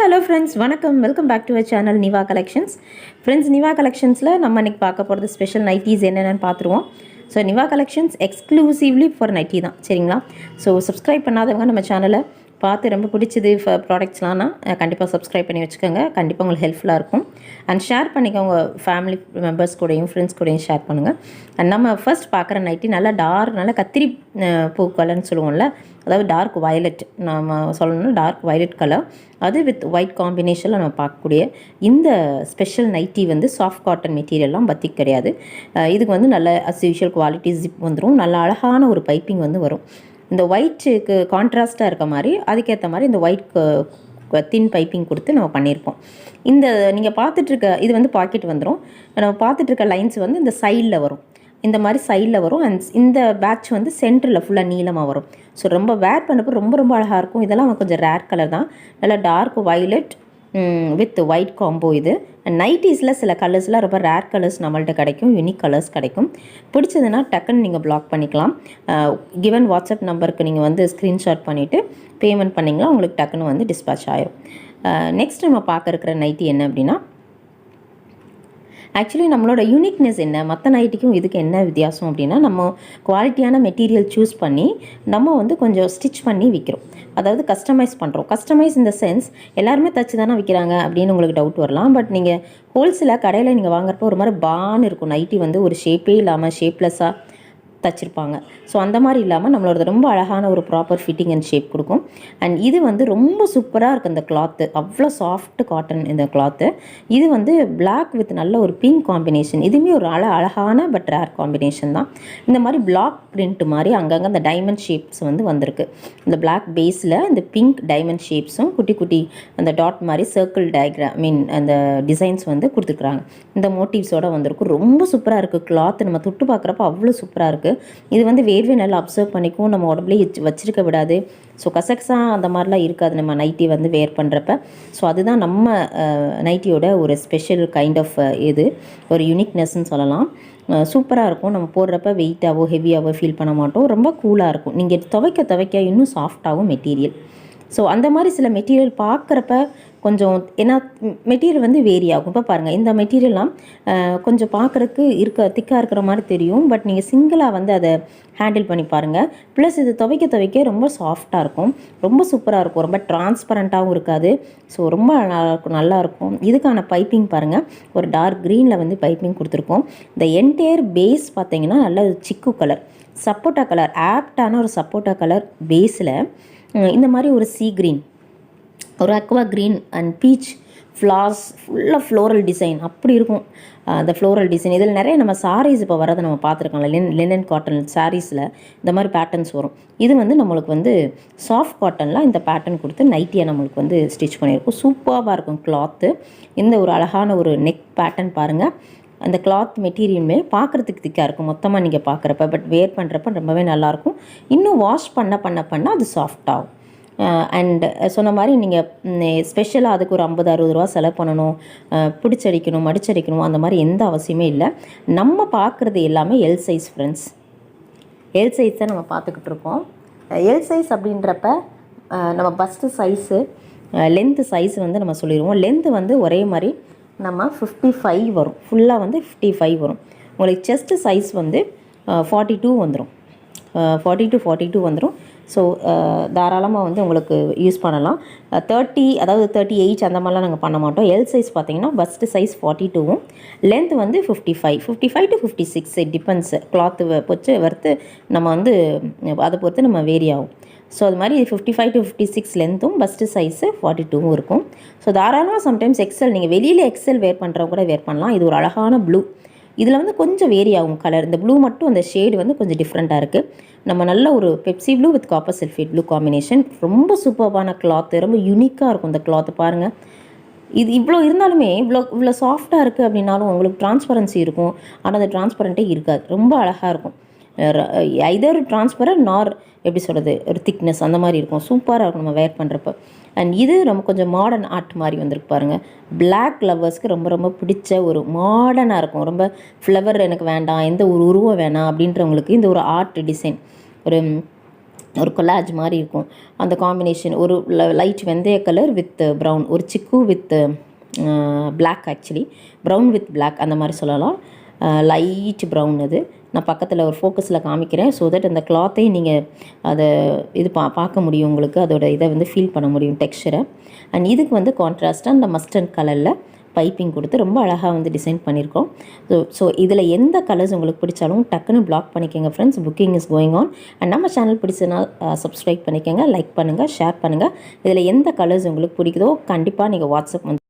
Hello friends, வணக்கம். Welcome back to our channel Niva collections. Friends, Niva கலெக்ஷன்ஸில் நம்ம இன்றைக்கி பார்க்க போகிறது ஸ்பெஷல் நைட்டிஸ் என்னென்னு பார்த்துருவோம். So Niva collections exclusively for nighty தான், சரிங்களா? ஸோ சப்ஸ்கிரைப் பண்ணாதவங்க நம்ம சேனலை பார்த்து ரொம்ப பிடிச்சது ப்ராடக்ட்ஸ்லாம்னா கண்டிப்பாக சப்ஸ்கிரைப் பண்ணி வச்சுக்கோங்க. கண்டிப்பாக உங்களுக்கு ஹெல்ப்ஃபுல்லாக இருக்கும். அண்ட் ஷேர் பண்ணிக்கோங்க ஃபேமிலி மெம்பர்ஸ் கூடயும் ஃப்ரெண்ட்ஸ் கூடயும் ஷேர் பண்ணுங்கள். அண்ட் நம்ம ஃபர்ஸ்ட் பார்க்குற நைட்டி நல்லா டார்க், நல்லா கத்திரி பூ கலர்னு சொல்லுவோம்ல, அதாவது டார்க் வயலட், நம்ம சொல்லணும்னா டார்க் வயலட் கலர், அது வித் ஒயிட் காம்பினேஷனில் நம்ம பார்க்கக்கூடிய இந்த ஸ்பெஷல் நைட்டி வந்து சாஃப்ட் காட்டன் மெட்டீரியல்லாம் பற்றி கிடையாது. இதுக்கு வந்து நல்ல அஸ் யூஷுவல் குவாலிட்டி ஜிப் வந்துடும். நல்ல அழகான ஒரு பைப்பிங் வந்து வரும். இந்த ஒயிட்டுக்கு கான்ட்ராஸ்ட்டாக இருக்க மாதிரி அதுக்கேற்ற மாதிரி இந்த ஒயிட் தின் பைப்பிங் கொடுத்து நம்ம பண்ணியிருப்போம். இந்த நீங்கள் பார்த்துட்ருக்க இது வந்து பாக்கெட் வந்துடும். நம்ம பார்த்துட்ருக்க லைன்ஸ் வந்து இந்த சைடில் வரும், இந்த மாதிரி சைடில் வரும். அண்ட் இந்த பேட்ச் வந்து சென்டரில் ஃபுல்லாக நீளமாக வரும். ஸோ ரொம்ப வேர் பண்ணப்போ ரொம்ப ரொம்ப அழகாக இருக்கும். இதெல்லாம் கொஞ்சம் ரேர் கலர் தான், நல்லா dark violet with white combo. இது நைட்டிஸில் சில கலர்ஸ்லாம் ரொம்ப ரேர் கலர்ஸ் நம்மள்ட்ட கிடைக்கும், யூனிக் கலர்ஸ் கிடைக்கும். பிடிச்சதுன்னா டக்குன்னு நீங்கள் பிளாக் பண்ணிக்கலாம். கிவன் வாட்ஸ்அப் நம்பருக்கு நீங்கள் வந்து ஸ்க்ரீன்ஷாட் பண்ணிவிட்டு பேமெண்ட் பண்ணிங்களா உங்களுக்கு டக்குன்னு வந்து டிஸ்பேச் ஆயிரும். நெக்ஸ்ட் நம்ம பார்க்க இருக்கிற நைட்டி என்ன அப்படின்னா, ஆக்சுவலி நம்மளோட யூனிக்னஸ் என்ன, மற்ற நைட்டிக்கும் இதுக்கு என்ன வித்தியாசம் அப்படின்னா, நம்ம குவாலிட்டியான மெட்டீரியல் சூஸ் பண்ணி நம்ம வந்து கொஞ்சம் ஸ்டிச் பண்ணி விற்கிறோம். அதாவது கஸ்டமைஸ் பண்ணுறோம். கஸ்டமைஸ் இந்த சென்ஸ் எல்லாருமே தச்சு தானே விற்கிறாங்க அப்படின்னு உங்களுக்கு டவுட் வரலாம். பட் நீங்கள் ஹோல்சேலாக கடையில் நீங்கள் வாங்குறப்போ ஒரு மாதிரி பான் இருக்கும். நைட்டி வந்து ஒரு ஷேப்பே இல்லாமல் ஷேப்லெஸ்ஸாக தச்சிருப்பாங்க. ஸோ அந்த மாதிரி இல்லாமல் நம்மளோட ரொம்ப அழகான ஒரு ப்ராப்பர் ஃபிட்டிங் அண்ட் ஷேப் கொடுக்கும். அண்ட் இது வந்து ரொம்ப சூப்பராக இருக்குது. இந்த கிளாத்து அவ்வளோ சாஃப்ட் காட்டன். இந்த கிளாத்து இது வந்து பிளாக் வித் நல்ல ஒரு பிங்க் காம்பினேஷன். இதுவுமே ஒரு அழகான பட் ரேர் காம்பினேஷன் தான். இந்த மாதிரி பிளாக் பிரிண்ட் மாதிரி அங்கங்கே அந்த டைமண்ட் ஷேப்ஸ் வந்து வந்திருக்கு. இந்த பிளாக் பேஸில் இந்த பிங்க் டைமண்ட் ஷேப்ஸும் குட்டி குட்டி அந்த டாட் மாதிரி சர்க்கிள் டயக்ராம் அந்த டிசைன்ஸ் வந்து கொடுத்துருக்குறாங்க. இந்த மோட்டிவ்ஸோடு வந்திருக்கும். ரொம்ப சூப்பராக இருக்குது. கிளாத்து நம்ம தொட்டு பார்க்குறப்ப அவ்வளோ சூப்பராக இருக்குது. இது வந்து வேர்வை நல்லா அப்சர்வ் பண்ணிக்கும், நம்ம உடம்புலேயே வச்சிருக்க விடாது. ஸோ கசகசா அந்த மாதிரிலாம் இருக்காது நம்ம நைட்டி வந்து வேர் பண்ணுறப்ப. ஸோ அதுதான் நம்ம நைட்டியோட ஒரு ஸ்பெஷல் கைண்ட் ஆஃப் இது ஒரு யூனிக்னஸ்ன்னு சொல்லலாம். சூப்பராக இருக்கும். நம்ம போடுறப்ப வெயிட்டாகவோ ஹெவியாகவோ ஃபீல் பண்ண மாட்டோம். ரொம்ப கூலாக இருக்கும். நீங்கள் துவைக்க இன்னும் சாஃப்டாகவும் மெட்டீரியல். ஸோ அந்த மாதிரி சில மெட்டீரியல் பார்க்குறப்ப கொஞ்சம் ஏன்னா மெட்டீரியல் வந்து வேரி ஆகும். இப்போ பாருங்கள், இந்த மெட்டீரியல்லாம் கொஞ்சம் பார்க்குறக்கு திக்காக இருக்கிற மாதிரி தெரியும். பட் நீங்கள் சிங்கிளாக வந்து அதை ஹேண்டில் பண்ணி பாருங்கள். ப்ளஸ் இது துவைக்க ரொம்ப சாஃப்டாக இருக்கும், ரொம்ப சூப்பராக இருக்கும், ரொம்ப டிரான்ஸ்பரண்ட்டாகவும் இருக்காது. ஸோ ரொம்ப நல்லாயிருக்கும். இதுக்கான பைப்பிங் பாருங்கள், ஒரு டார்க் க்ரீனில் வந்து பைப்பிங் கொடுத்துருக்கோம். இந்த என்டையர் பேஸ் பார்த்தீங்கன்னா நல்ல சிக்கு கலர், சப்போட்டா கலர், ஆப்டான ஒரு சப்போட்டா கலர் பேஸில் இந்த மாதிரி ஒரு சீ க்ரீன், ஒரு Aqua green and beach flowers ஃபுல்லாக ஃப்ளோரல் டிசைன் அப்படி இருக்கும். அந்த ஃப்ளோரல் டிசைன் இதில் நிறைய நம்ம சாரீஸ் இப்போ வரதை நம்ம பார்த்துருக்கோம்ல, லினன் காட்டன் சாரீஸில் இந்த மாதிரி பேட்டர்ன்ஸ் வரும். இது வந்து நம்மளுக்கு வந்து சாஃப்ட் காட்டனில் இந்த பேட்டர்ன் கொடுத்து நைட்டியை நம்மளுக்கு வந்து ஸ்டிச் பண்ணியிருக்கோம். சூப்பராக இருக்கும் கிளாத்து. இந்த ஒரு அழகான ஒரு நெக் பேட்டர்ன் பாருங்கள். அந்த கிளாத் மெட்டீரியலுமே பார்க்குறதுக்கு திக்காக இருக்கும் மொத்தமாக நீங்கள் பார்க்குறப்ப. பட் வேர் பண்ணுறப்ப ரொம்பவே நல்லாயிருக்கும். இன்னும் வாஷ் பண்ண அது சாஃப்டாகும். அண்ட் சொன்ன மாதிரி நீங்கள் ஸ்பெஷலாக அதுக்கு ஒரு 50-60 ரூபா செலவு பண்ணணும், பிடிச்சடிக்கணும், மடிச்சடிக்கணும், அந்த மாதிரி எந்த அவசியமே இல்லை. நம்ம பார்க்குறது எல்லாமே L size friends. L size தான் நம்ம பார்த்துக்கிட்டு இருக்கோம். எல் சைஸ் அப்படின்றப்ப நம்ம பஸ்ட்டு சைஸு, லென்த்து சைஸ் வந்து நம்ம சொல்லிடுவோம். லென்த்து வந்து ஒரே மாதிரி நம்ம 55 வரும், ஃபுல்லாக வந்து 55 வரும். உங்களுக்கு செஸ்ட்டு சைஸ் வந்து 42 வந்துடும், 42 வந்துடும். ஸோ தாராளமாக வந்து உங்களுக்கு யூஸ் பண்ணலாம். 30 அதாவது 38 அந்த மாதிரிலாம் நாங்கள் பண்ண மாட்டோம். எல் சைஸ் பார்த்தீங்கன்னா பஸ்ட்டு சைஸ் 42வும் லென்த் வந்து 55 to 56 இட் டிபெண்ட்ஸ். கிளாத்து வறுத்து நம்ம வந்து அதை பொறுத்து நம்ம வேரி ஆகும். ஸோ அது மாதிரி 55 to 56 லென்த்தும் பஸ்ட்டு சைஸு 42வும் இருக்கும். ஸோ தாராளமாக சம்டைம்ஸ் எக்ஸல் நீங்கள் வெளியில் எக்ஸல் வேர் பண்ணுறவங்க கூட வேர் பண்ணலாம். இது ஒரு அழகான ப்ளூ. இதில் வந்து கொஞ்சம் வேரி ஆகும் கலர். இந்த ப்ளூ மட்டும் அந்த ஷேடு வந்து கொஞ்சம் டிஃப்ரெண்ட்டாக இருக்குது. நம்ம நல்ல ஒரு Pepsi blue with copper sulphate blue combination. ரொம்ப சூப்பர்பான கிளாத்து, ரொம்ப யூனிக்காக இருக்கும் இந்த கிளாத்து பாருங்கள். இது இவ்வளோ இருந்தாலுமே இவ்வளோ சாஃப்டாக இருக்குது அப்படின்னாலும் உங்களுக்கு டிரான்ஸ்பரன்சி இருக்கும். ஆனால் அந்த டிரான்ஸ்பரண்ட்டே இருக்காது. ரொம்ப அழகாக இருக்கும். ஐதர் டிரான்ஸ்பரண்ட் நார் எப்படி சொல்கிறது, ஒரு திக்னஸ் அந்த மாதிரி இருக்கும். சூப்பராக இருக்கும் நம்ம வேர் பண்ணுறப்ப. அண்ட் இது ரொம்ப கொஞ்சம் மாடர்ன் ஆர்ட் மாதிரி வந்திருக்கு பாருங்கள். பிளாக் லவ்வர்ஸ்க்கு ரொம்ப பிடிச்ச ஒரு மாடர்னாக இருக்கும். ரொம்ப ஃப்ளவர் எனக்கு வேண்டாம், எந்த ஒரு உருவம் வேணாம் அப்படின்றவங்களுக்கு இந்த ஒரு ஆர்ட் டிசைன், ஒரு ஒரு கொலாஜ் மாதிரி இருக்கும். அந்த காம்பினேஷன் ஒரு லைட் வெந்தய கலர் வித் ப்ரௌன், ஒரு சிக்கு with black, actually brown with black அந்த மாதிரி சொல்லலாம். Light brown. அது நான் பக்கத்தில் ஒரு ஃபோக்கஸில் காமிக்கிறேன். ஸோ தட் அந்த கிளாத்தையும் நீங்கள் அதை இது பார்க்க முடியும், உங்களுக்கு அதோட இதை வந்து ஃபீல் பண்ண முடியும், டெக்ஸ்சரை. அண்ட் இதுக்கு வந்து கான்ட்ராஸ்ட்டாக அந்த மஸ்டர்ட் கலரில் பைப்பிங் கொடுத்து ரொம்ப அழகாக வந்து டிசைன் பண்ணியிருக்கோம். ஸோ இதில் எந்த கலர்ஸ் உங்களுக்கு பிடிச்சாலும் டக்குன்னு பிளாக் பண்ணிக்கோங்க friends. Booking is going on. And நம்ம சேனல் பிடிச்சதுனா சப்ஸ்கிரைப் பண்ணிக்கோங்க, லைக் பண்ணுங்கள், ஷேர் பண்ணுங்கள். இதில் எந்த கலர்ஸ் உங்களுக்கு பிடிக்குதோ கண்டிப்பாக நீங்கள் வாட்ஸ்அப் வந்து